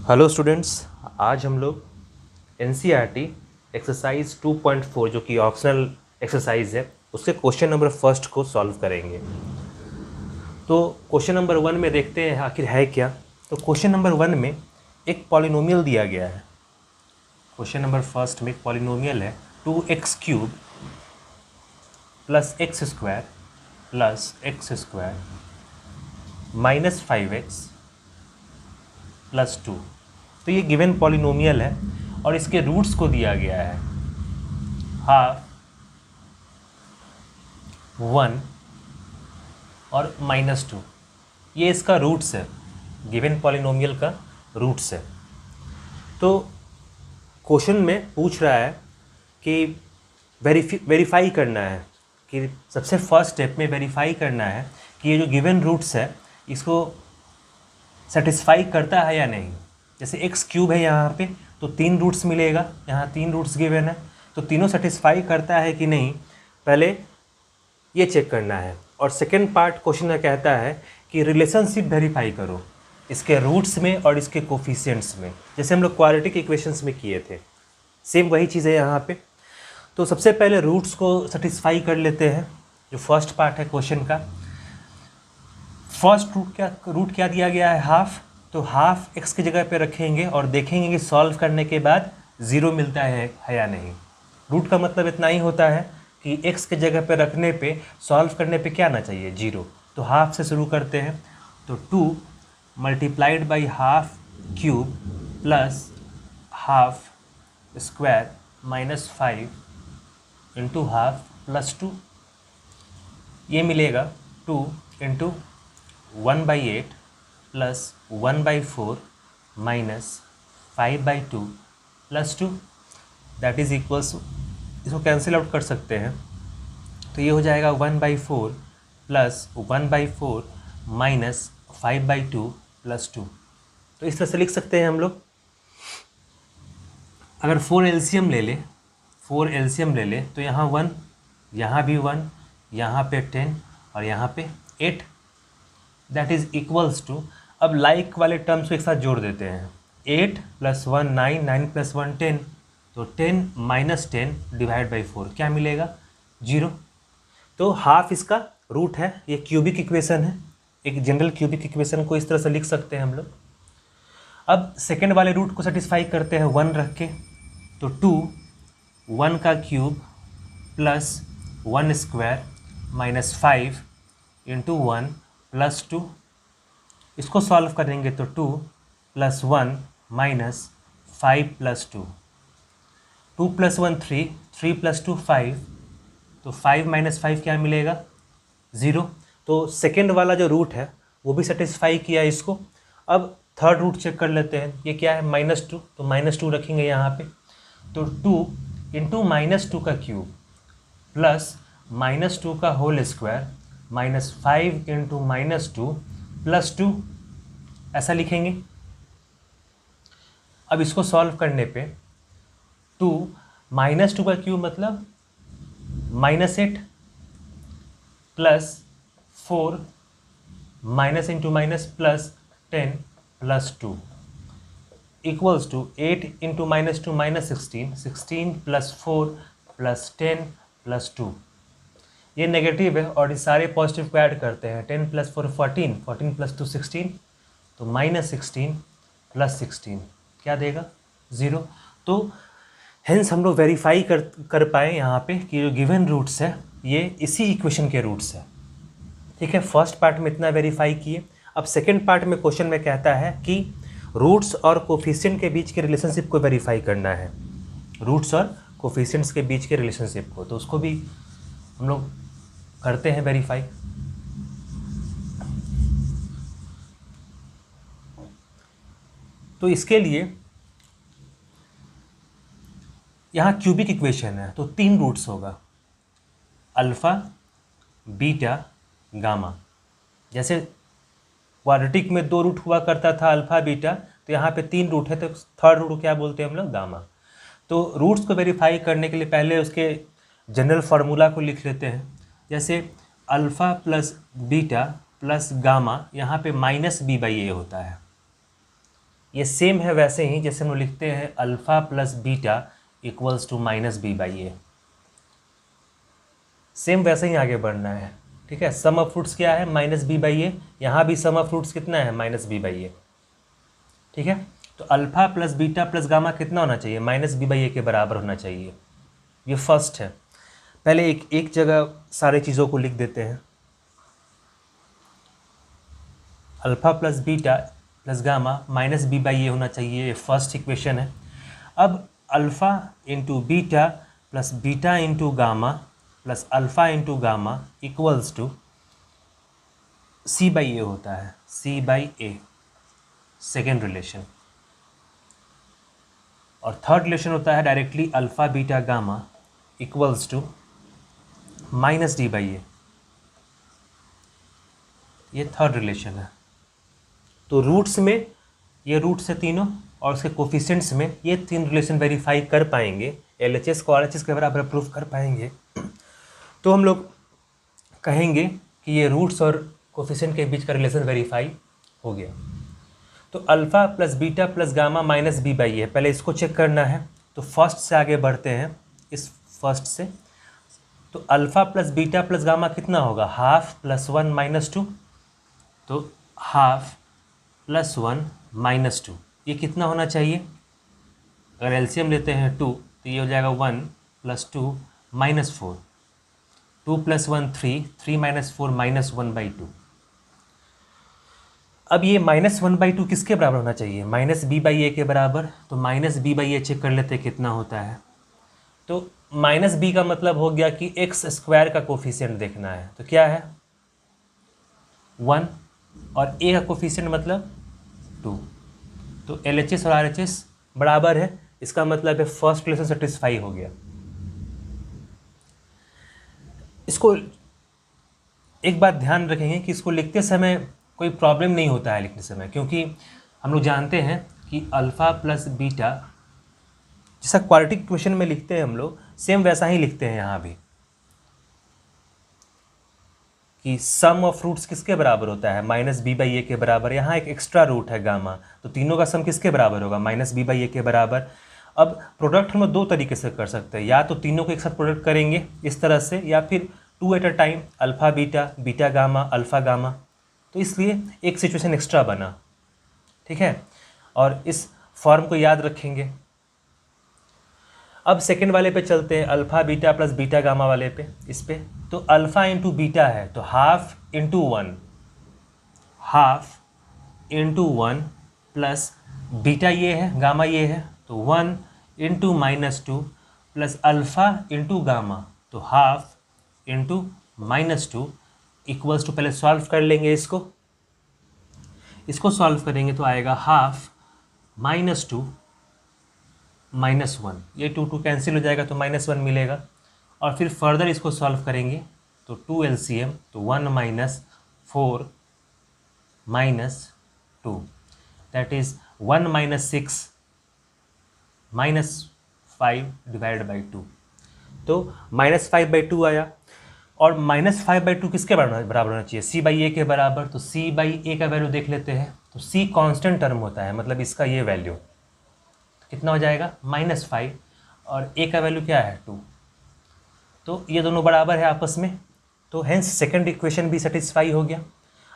Hello students, आज हम लोग एनसीईआरटी एक्सरसाइज 2.4 जो कि ऑप्शनल एक्सरसाइज है उसके क्वेश्चन नंबर फर्स्ट को सॉल्व करेंगे। तो क्वेश्चन नंबर 1 में देखते हैं आखिर है क्या। तो क्वेश्चन नंबर 1 में एक पॉलिनोमियल दिया गया है। क्वेश्चन नंबर फर्स्ट में एक पॉलिनोमियल है 2x³ plus x square plus x square minus 5x plus 2। तो ये गिवन पॉलिनोमियल है और इसके रूट्स को दिया गया है हाफ, 1 और -2। ये इसका रूट्स है, गिवन पॉलिनोमियल का रूट्स है। तो क्वेश्चन में पूछ रहा है कि वेरीफाई करना है कि सबसे फर्स्ट स्टेप में वेरीफाई करना है कि ये जो गिवन रूट्स है इसको सेटिस्फाई करता है या नहीं। जैसे x³ है यहाँ पे तो 3 रूट्स मिलेगा, यहाँ 3 रूट्स गिवन है तो तीनों सेटिस्फाई करता है कि नहीं, पहले ये चेक करना है। और सेकेंड पार्ट क्वेश्चन में कहता है कि रिलेशनशिप वेरीफाई करो इसके रूट्स में और इसके कोफिशिएंट्स में, जैसे हम लोग क्वाड्रेटिक इक्वेशंस में किए थे। सेम वही चीज़ है यहाँ पे। तो सबसे पहले रूट्स को सेटिस्फाई कर लेते हैं, जो फर्स्ट पार्ट है क्वेश्चन का। फर्स्ट रूट क्या दिया गया है, हाफ। तो हाफ एक्स की जगह पे रखेंगे और देखेंगे कि सॉल्व करने के बाद 0 मिलता है या नहीं। रूट का मतलब इतना ही होता है कि एक्स के जगह पे रखने पे सॉल्व करने पे क्या आना चाहिए, 0। तो हाफ से शुरू करते हैं। तो 2 multiplied by half cube plus half square minus 5 into half plus 2, ये मिलेगा 2 into 1/8 plus 1/4 minus 5/2 plus 2, that is equals, इसको कैंसिल आउट कर सकते हैं। तो ये हो जाएगा 1/4 प्लस 1/4 माइनस 5/2 प्लस 2। तो इस तरह से लिख सकते हैं हम लोग। अगर 4 एलसीएम ले ले तो यहाँ 1, यहाँ भी 1, यहाँ पे 10 और यहाँ पे 8, दैट इज इक्वल्स टू, अब लाइक वाले टर्म्स को एक साथ जोड़ देते हैं। 8 + 1 9, 9 + 1 10, तो 10 - 10 डिवाइड बाई 4 क्या मिलेगा, 0। तो हाफ इसका रूट है। ये क्यूबिक इक्वेशन है, एक जनरल क्यूबिक इक्वेशन को इस तरह से लिख सकते हैं हम लोग। अब सेकेंड वाले रूट को सेटिस्फाई करते हैं 1 रख के। तो 2 1 का cube plus 1 square minus 5 into 1 plus 2, इसको सॉल्व करेंगे तो 2 + 1 माइनस 5 + 2, 2 + 1 3, 3 + 2 5, तो 5 - 5 क्या मिलेगा, 0। तो सेकेंड वाला जो रूट है वो भी सेटिस्फाई किया इसको। अब थर्ड रूट चेक कर लेते हैं, ये क्या है, -2, तो -2 रखेंगे यहाँ पे। तो 2 इंटू -2 का क्यूब प्लस -2 का whole square minus 5 into -2 plus 2, ऐसा लिखेंगे। अब इसको सॉल्व करने पे 2 -2 का क्यूब मतलब -8 plus 4 minus into minus plus 10 plus 2 equals to 8 into -2 -16, 16 + 4 + 10 + 2। ये नेगेटिव है और इस सारे पॉजिटिव को ऐड करते हैं। 10 + 4 14, 14 + 2 16, तो -16 + 16 क्या देगा, 0। तो हेंस हम लोग वेरीफाई कर पाए यहाँ पे कि जो गिवन रूट्स है ये इसी इक्वेशन के रूट्स है। ठीक है, फर्स्ट पार्ट में इतना वेरीफाई किए। अब सेकेंड पार्ट में क्वेश्चन में कहता है कि रूट्स और कोफिशिएंट के बीच के रिलेशनशिप को वेरीफाई करना है, रूट्स और कोफिशिएंट्स के बीच के रिलेशनशिप को। तो उसको भी हम लोग करते हैं वेरीफाई। तो इसके लिए यहाँ क्यूबिक इक्वेशन है तो 3 रूट्स होगा, अल्फ़ा बीटा गामा। जैसे क्वाड्रेटिक में 2 रूट हुआ करता था अल्फ़ा बीटा, तो यहाँ पे 3 रूट है तो थर्ड रूट क्या बोलते हैं हम लोग, गामा। तो रूट्स को वेरीफाई करने के लिए पहले उसके जनरल फार्मूला को लिख लेते हैं। जैसे alpha plus beta plus gamma, यहाँ पे -b/a होता है। ये सेम है वैसे ही जैसे हम लोग लिखते हैं alpha plus beta equals to minus B by A, same वैसे ही आगे बढ़ना है। ठीक है, सम ऑफ फ्रूट्स क्या है माइनस बी बाई ए, यहाँ भी सम ऑफ फ्रूट्स कितना है माइनस बी बाई ए। ठीक है, तो alpha plus beta plus gamma कितना होना चाहिए माइनस बी बाई ए के बराबर होना चाहिए। ये फर्स्ट है। पहले एक एक जगह सारे चीज़ों को लिख देते हैं। Alpha plus beta plus gamma minus B by a होना चाहिए, ये फर्स्ट इक्वेशन है। अब alpha into beta plus beta into gamma plus alpha into gamma equals to c by a होता है, c by a second relation. और third relation होता है directly alpha beta gamma equals to minus d by a, ये third relation है। तो roots में ये रूट्स है तीनों और उसके कोफिशिएंट्स में ये तीन रिलेशन वेरीफाई कर पाएंगे, एलएचएस को आरएचएस के बराबर प्रूफ कर पाएंगे, तो हम लोग कहेंगे कि ये रूट्स और कोफिशिएंट के बीच का रिलेशन वेरीफाई हो गया। तो alpha plus beta plus gamma minus B by a, पहले इसको चेक करना है। तो फर्स्ट से आगे बढ़ते हैं, इस फर्स्ट से। तो alpha plus beta plus gamma कितना होगा half plus one minus two, तो half plus one minus two, ये कितना होना चाहिए। अगर एलसीएम लेते हैं 2 तो ये हो जाएगा 1 plus 2 minus 4, 2 plus 1 3, 3 minus 4 minus 1/2। अब ये माइनस 1/2 किसके बराबर होना चाहिए माइनस बी बाई ए के बराबर। तो minus B by A check कर लेते हैं कितना होता है। तो माइनस बी का मतलब हो गया कि एक्स स्क्वायर का कोफिशिएंट देखना है, तो क्या है 1, और ए का कोफिशिएंट मतलब 2। तो एलएचएस और आरएचएस बराबर है, इसका मतलब है फर्स्ट रिलेशन सेटिस्फाई हो गया। इसको एक बात ध्यान रखेंगे कि इसको लिखते समय कोई प्रॉब्लम नहीं होता है लिखने समय, क्योंकि हम लोग जानते हैं कि अल्फ़ा प्लस बीटा जैसा क्वाड्रेटिक इक्वेशन में लिखते हैं हम लोग, सेम वैसा ही लिखते हैं यहाँ भी, कि सम ऑफ रूट्स किसके बराबर होता है माइनस बी बाई ए के बराबर। यहाँ एक एक्स्ट्रा रूट है गामा, तो तीनों का सम किसके बराबर होगा माइनस बी बाई ए के बराबर। अब प्रोडक्ट हम लोग दो तरीके से कर सकते हैं, या तो तीनों को एक साथ प्रोडक्ट करेंगे इस तरह से, या फिर 2 at a time alpha beta beta gamma alpha gamma. तो इसलिए एक सिचुएशन एक्स्ट्रा बना, ठीक है, और इस फॉर्म को याद रखेंगे। अब सेकेंड वाले पे चलते हैं, alpha beta plus beta gamma वाले पे। इस पे तो अल्फ़ा इंटू बीटा है तो half into one, half into one plus beta ये है गामा ये है, तो 1 into minus 2 plus alpha into gamma, तो half into minus 2 equals to, पहले सॉल्व कर लेंगे इसको सॉल्व करेंगे तो आएगा हाफ माइनस 2 माइनस 1, ये 2 2 कैंसिल हो जाएगा तो माइनस 1 मिलेगा। और फिर फर्दर इसको सॉल्व करेंगे तो 2 एलसीएम, तो 1 minus 4 minus 2, that is 1 minus 6 minus 5 divide by 2, तो माइनस 5/2 आया। और माइनस 5/2 किसके बराबर होना चाहिए सी बाई ए के बराबर। तो सी बाई ए का वैल्यू देख लेते हैं, तो सी कांस्टेंट टर्म होता है, मतलब इसका ये वैल्यू कितना हो जाएगा -5, और ए का वैल्यू क्या है 2, तो ये दोनों बराबर है आपस में, तो हेंस सेकंड इक्वेशन भी सेटिस्फाई हो गया।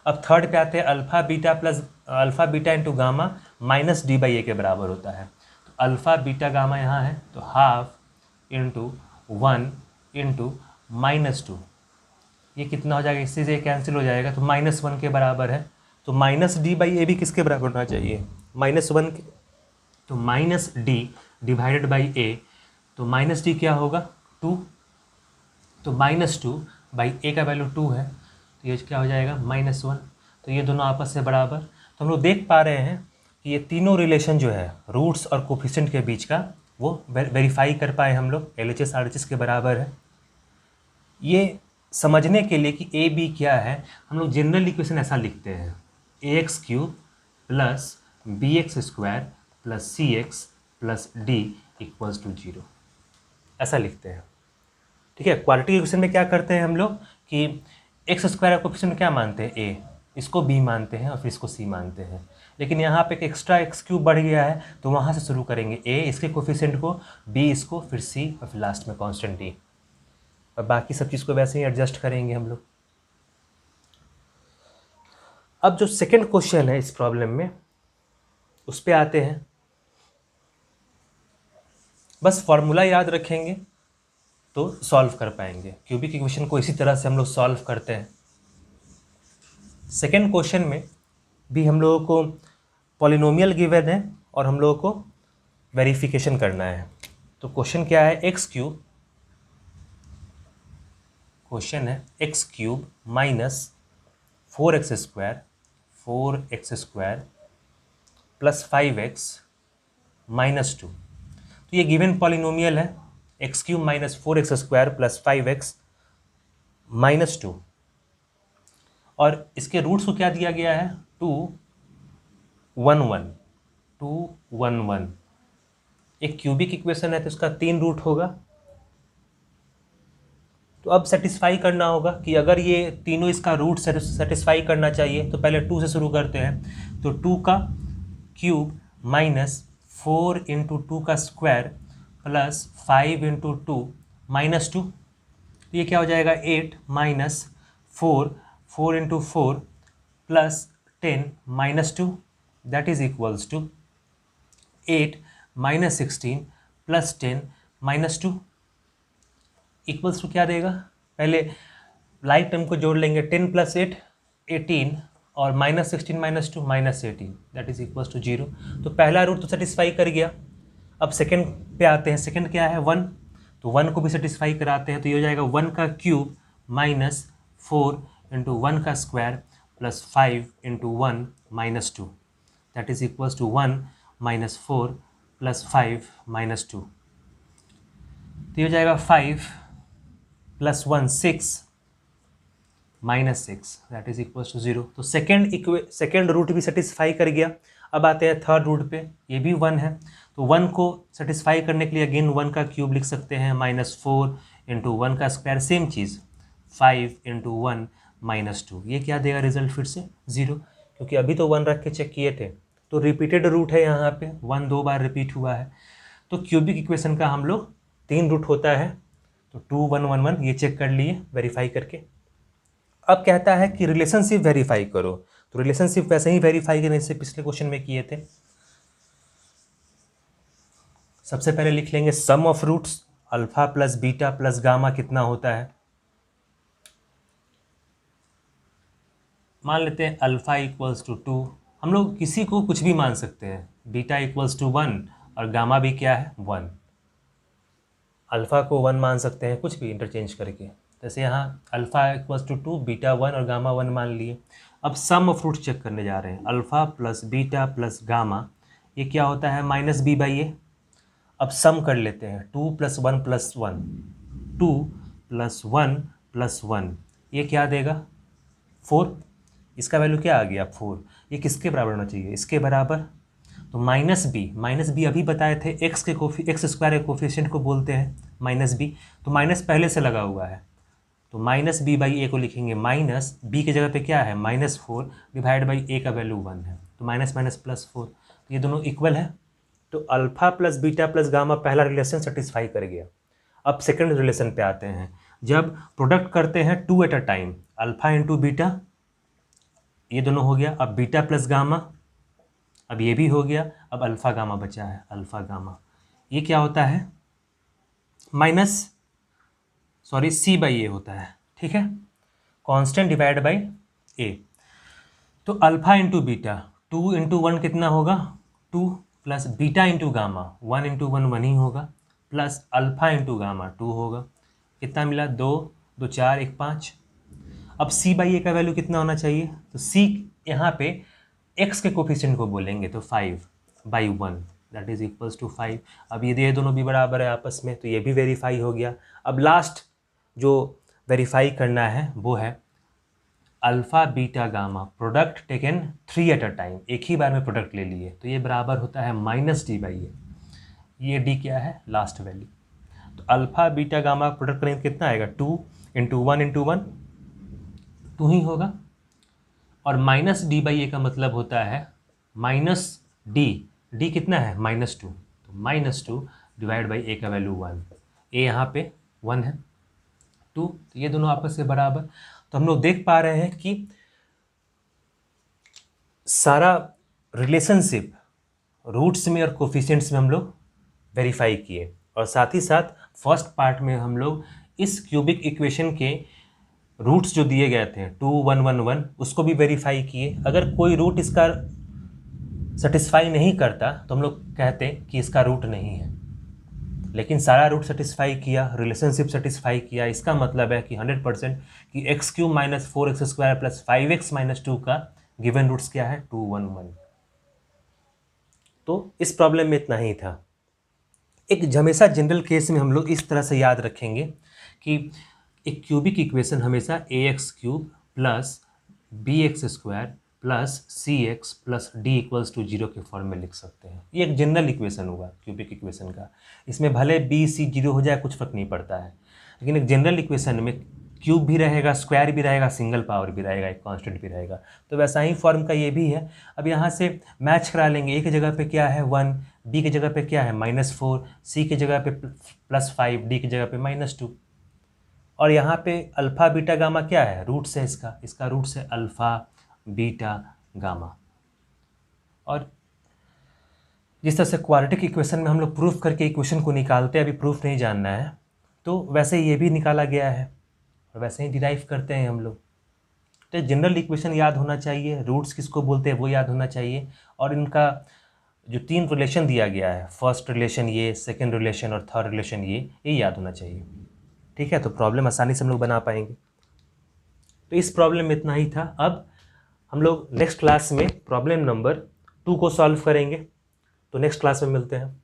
अब थर्ड पे आते हैं, alpha beta into gamma minus d by a के बराबर होता है। तो अल्फ़ा बीटा गामा यहाँ है, तो हाफ इंटू 1 इंटू माइनस 2, ये कितना हो जाएगा, इससे ये कैंसिल हो जाएगा, तो -1 के बराबर है। तो माइनस डी बाई ए भी किसके बराबर होना चाहिए -1 के, तो माइनस डी डिवाइडेड बाई ए, तो माइनस डी क्या होगा 2, तो -2 बाई ए का वैल्यू 2 है, तो ये क्या हो जाएगा -1, तो ये दोनों आपस से बराबर। तो हम लोग देख पा रहे हैं कि ये तीनों रिलेशन जो है रूट्स और कोफिशिएंट के बीच का वो वेरीफाई कर पाए हम लोग, एलएचएस आरएचएस के बराबर है। ये समझने के लिए कि ए बी क्या है, हम लोग जनरल इक्वेशन ऐसा लिखते हैं, ax³ plus bx² plus cx plus d equals to 0, ऐसा लिखते हैं। ठीक है, क्वाड्रेटिक इक्वेशन में क्या करते हैं हम लोग कि x² का कोफिशिएंट क्या मानते हैं a, इसको b मानते हैं और फिर इसको c मानते हैं। लेकिन यहाँ पे एक एक्स्ट्रा एक्स क्यूब बढ़ गया है, तो वहाँ से शुरू करेंगे, ए इसके कोफिशिएंट को, बी इसको, फिर सी और फिर लास्ट में कांस्टेंट डी, और बाकी सब चीज़ को वैसे ही एडजस्ट करेंगे हम लोग। अब जो सेकंड क्वेश्चन है इस प्रॉब्लम में, उस पे आते हैं। बस फॉर्मूला याद रखेंगे तो सॉल्व कर पाएंगे। क्यूबिक इक्वेशन को इसी तरह से हम लोग सॉल्व करते हैं। सेकंड क्वेश्चन में भी हम लोगों को पॉलिनोमियल गिवन है और हम लोगों को वेरिफिकेशन करना है। तो क्वेश्चन क्या है, एक्स क्यूब, क्वेश्चन है x cube minus 4x square plus 5x minus 2। तो ये गिवन पॉलिनोमियल है, x cube minus 4x square plus 5x minus 2, और इसके रूट्स को क्या दिया गया है, 2 1 1 2 1 1। एक क्यूबिक इक्वेशन है तो इसका 3 रूट होगा। तो अब सेटिस्फाई करना होगा कि अगर ये तीनों इसका रूट सेटिस्फाई करना चाहिए तो पहले 2 से शुरू करते हैं। तो 2 का क्यूब माइनस 4 इंटू 2 का स्क्वायर प्लस 5 इंटू 2 माइनस 2, ये क्या हो जाएगा, 8 minus 4 into 4 plus 10 minus 2, that is equals to 8 minus 16 plus 10 minus 2 equals to क्या देगा। पहले लाइक टर्म को जोड़ लेंगे, 10 प्लस 8 18 और minus 16 minus 2 minus 18, that is equals to 0। तो पहला रूट तो सेटिस्फाई कर गया। अब सेकंड पे आते हैं। सेकंड क्या है, 1, तो 1 को भी सेटिस्फाई कराते हैं। तो ये हो जाएगा 1 का क्यूब माइनस 4 इंटू 1 का square plus 5 into 1 minus 2, that is equals to 1 minus 4 plus 5 minus 2। तो ये हो जाएगा 5 plus 1 6 minus 6, that is equals to 0। तो सेकेंड रूट भी सेटिस्फाई कर गया। अब आते हैं थर्ड रूट पे, ये भी 1 है। तो 1 को सेटिस्फाई करने के लिए अगेन 1 का क्यूब लिख सकते हैं, माइनस 4 इंटू 1 का स्क्वायर, सेम चीज़ 5 इंटू 1 माइनस 2। ये क्या देगा रिजल्ट, फिर से 0, क्योंकि अभी तो 1 रख के चेक किए थे। तो रिपीटेड रूट है यहाँ पे, 1 2 बार रिपीट हुआ है। तो क्यूबिक इक्वेशन का हम लोग 3 रूट होता है। तो 2 1 1 1 ये चेक कर लिए वेरीफाई करके। अब कहता है कि रिलेशनशिप वेरीफाई करो। तो रिलेशनशिप वैसे ही वेरीफाई करने से पिछले क्वेश्चन में किए थे। सबसे पहले लिख लेंगे sum of roots alpha plus beta plus gamma कितना होता है। मान लेते हैं अल्फा इक्वल्स टू 2, हम लोग किसी को कुछ भी मान सकते हैं। बीटा इक्वल्स टू 1 और गामा भी क्या है, 1। अल्फ़ा को 1 मान सकते हैं, कुछ भी इंटरचेंज करके। जैसे यहाँ अल्फ़ा इक्वल्स टू 2, बीटा 1 और गामा 1 मान लिए। अब सम ऑफ रूट चेक करने जा रहे हैं। Alpha plus beta plus gamma, ये क्या होता है, माइनस बी बाई ए। अब सम कर लेते हैं, 2 प्लस 1 प्लस 1, 2 प्लस 1 प्लस 1, ये क्या देगा, 4। इसका वैल्यू क्या आ गया, 4। ये किसके बराबर होना चाहिए, इसके बराबर। तो माइनस बी अभी बताए थे, एक्स स्क्वायर के कोफिशिएंट को बोलते हैं माइनस बी। तो माइनस पहले से लगा हुआ है, तो माइनस बी बाई ए को लिखेंगे माइनस बी की जगह पे क्या है, माइनस 4 डिवाइड बाई ए का वैल्यू 1 है। तो माइनस माइनस प्लस 4, तो ये दोनों इक्वल है। तो alpha plus beta plus gamma पहला रिलेशन सेटिस्फाई कर गया। अब सेकंड रिलेशन पे आते हैं। जब प्रोडक्ट करते हैं 2 at a time, alpha into beta, ये दोनों हो गया। अब बीटा प्लस गामा, अब ये भी हो गया। अब अल्फ़ा गामा बचा है, अल्फ़ा गामा, ये क्या होता है, सी बाई ए होता है, ठीक है, कांस्टेंट डिवाइड बाई ए। तो अल्फ़ा इंटू बीटा, 2 इंटू 1 कितना होगा, 2, plus beta into gamma, 1 into 1 1 ही होगा, प्लस अल्फ़ा इंटू गामा 2 होगा। कितना मिला, 2 2 4 1 5। अब सी बाई ए का वैल्यू कितना होना चाहिए, तो सी यहाँ पे एक्स के कोफिशिएंट को बोलेंगे, तो 5 by 1, that is equals to 5। अब ये दोनों भी बराबर है आपस में, तो ये भी वेरीफाई हो गया। अब लास्ट जो वेरीफाई करना है वो है alpha beta gamma product taken 3 at a time, एक ही बार में प्रोडक्ट ले लिए, तो ये बराबर होता है माइनस डी बाई ए। ये डी क्या है, लास्ट वैल्यू। तो अल्फ़ा बीटा गामा प्रोडक्ट करेंगे कितना आएगा, 2 इंटू 1 इंटू 1 2 ही होगा, और माइनस डी बाई ए का मतलब होता है माइनस डी कितना है -2, तो -2 डिवाइड बाई ए का वैल्यू 1, ए यहाँ पे 1 है, 2, तो ये दोनों आपस में बराबर। तो हम लोग देख पा रहे हैं कि सारा रिलेशनशिप रूट्स में और कोफिशिएंट्स में हम लोग वेरीफाई किए, और साथ ही साथ फर्स्ट पार्ट में हम लोग इस क्यूबिक इक्वेशन के रूट्स जो दिए गए थे 2 1 1 1 उसको भी वेरीफाई किए। अगर कोई रूट इसका सेटिस्फाई नहीं करता तो हम लोग कहते कि इसका रूट नहीं है, लेकिन सारा रूट सेटिस्फाई किया, रिलेशनशिप सेटिस्फाई किया। इसका मतलब है कि 100% कि x³ - 4x² + 5x - 2 का गिवन रूट्स क्या है 2 1 1। तो इस प्रॉब्लम में इतना ही था। एक हमेशा जनरल केस में हम लोग इस तरह से याद रखेंगे कि एक क्यूबिक इक्वेशन हमेशा ax³ + bx² + cx + d = 0 के फॉर्म में लिख सकते हैं। ये एक जनरल इक्वेशन होगा क्यूबिक इक्वेशन का। इसमें भले b c 0 हो जाए, कुछ फर्क नहीं पड़ता है, लेकिन एक जनरल इक्वेशन में क्यूब भी रहेगा, स्क्वायर भी रहेगा, सिंगल पावर भी रहेगा, एक कांस्टेंट भी रहेगा। तो वैसा ही फॉर्म का ये भी है। अब यहाँ से मैच करा लेंगे, ए की जगह पे क्या है 1, बी की जगह पे क्या है -4, सी की जगह पे +5, डी की जगह पे -2, और यहाँ पे अल्फ़ा बीटा गामा क्या है, रूट्स है इसका रूट्स है अल्फ़ा बीटा गामा। और जिस तरह से क्वाड्रेटिक इक्वेशन में हम लोग प्रूफ करके इक्वेशन को निकालते हैं, अभी प्रूफ नहीं जानना है, तो वैसे ये भी निकाला गया है और वैसे ही डिराइव करते हैं हम लोग। तो जनरल इक्वेशन याद होना चाहिए, रूट्स किसको बोलते हैं वो याद होना चाहिए, और इनका जो 3 रिलेशन दिया गया है, फर्स्ट रिलेशन ये, सेकंड रिलेशन और थर्ड रिलेशन ये याद होना चाहिए। ठीक है, तो प्रॉब्लम आसानी से हम लोग बना पाएंगे। तो इस प्रॉब्लम में इतना ही था। अब हम लोग नेक्स्ट क्लास में प्रॉब्लम नंबर 2 को सॉल्व करेंगे। तो नेक्स्ट क्लास में मिलते हैं।